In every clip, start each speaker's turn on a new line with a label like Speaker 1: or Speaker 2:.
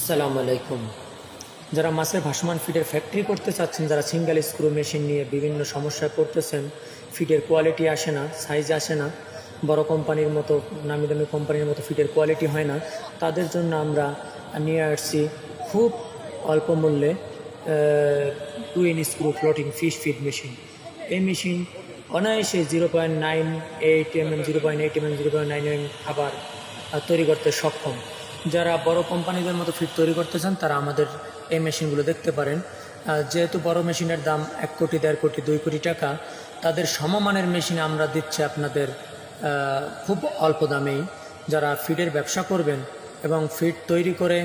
Speaker 1: আসসালামু আলাইকুম। যারা মাছের ভাসমান ফিডের ফ্যাক্টরি করতে চাচ্ছেন, যারা সিঙ্গেল স্ক্রু মেশিন নিয়ে বিভিন্ন সমস্যায় পড়তেছেন, ফিডের কোয়ালিটি আসে না, সাইজ আসে না, বড় কোম্পানির মতো নামি দামি কোম্পানির মতো ফিডের কোয়ালিটি হয় না, তাদের জন্য আমরা নিয়ে আসছি খুব অল্প মূল্যে 2 in screw floating fish feed machine. এই মেশিন অনায়াসে 0.98 mm, 0.8 mm, 0.9 mm খাবার তৈরি করতে সক্ষম। যারা বড় কোম্পানিদের মতো ফিড তৈরি করতে চান তারা আমাদের এই মেশিনগুলো দেখতে পারেন। যেহেতু বড় মেশিনের দাম 1 কোটি, 1.5 কোটি, 2 কোটি টাকা, তাদের সমমানের মেশিন আমরা দিচ্ছি আপনাদের খুব অল্প দামেই। যারা ফিডের ব্যবসা করবেন এবং ফিড তৈরি করে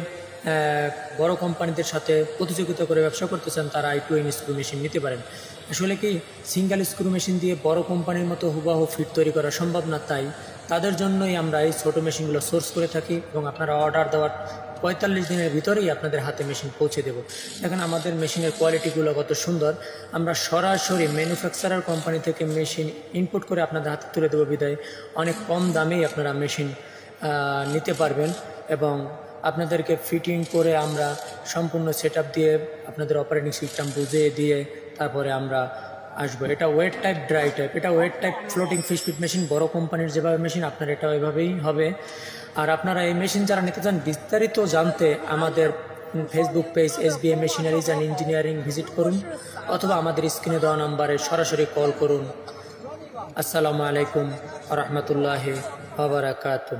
Speaker 1: বড় কোম্পানিদের সাথে প্রতিযোগিতা করে ব্যবসা করতে চান, তারা এই 2 ইন স্ক্রু মেশিন নিতে পারেন। আসলে কি সিঙ্গেল স্ক্রু মেশিন দিয়ে বড় কোম্পানির মতো হুবাহু ফিড তৈরি করা সম্ভব না, তাই তাদের জন্যই আমরা এই ছোটো মেশিনগুলো সোর্স করে থাকি এবং আপনারা অর্ডার দেওয়ার 45 দিনের ভিতরেই আপনাদের হাতে মেশিন পৌঁছে দেব। দেখেন আমাদের মেশিনের কোয়ালিটিগুলো কত সুন্দর। আমরা সরাসরি ম্যানুফ্যাকচারার কোম্পানি থেকে মেশিন ইনপুট করে আপনাদের হাতে তুলে দেবো বিধায় অনেক কম দামেই আপনারা মেশিন নিতে পারবেন এবং আপনাদেরকে ফিটিং করে আমরা সম্পূর্ণ সেট দিয়ে আপনাদের অপারেটিং সিস্টেম বুঝিয়ে দিয়ে তারপরে আমরা আসবো। এটা ওয়েট টাইপ, ড্রাই টাইপ। এটা wet type floating fish feed machine, বড় কোম্পানির যেভাবে মেশিন আপনার এটা ওইভাবেই হবে। আর আপনারা এই মেশিন যারা নিতে চান বিস্তারিত জানতে আমাদের Facebook page SBM machineries and engineering visit করুন অথবা আমাদের স্ক্রিনে দেওয়া নাম্বারে সরাসরি কল করুন। আসসালামু আলাইকুম ওয়া রাহমাতুল্লাহি ওয়া বারাকাতুহু।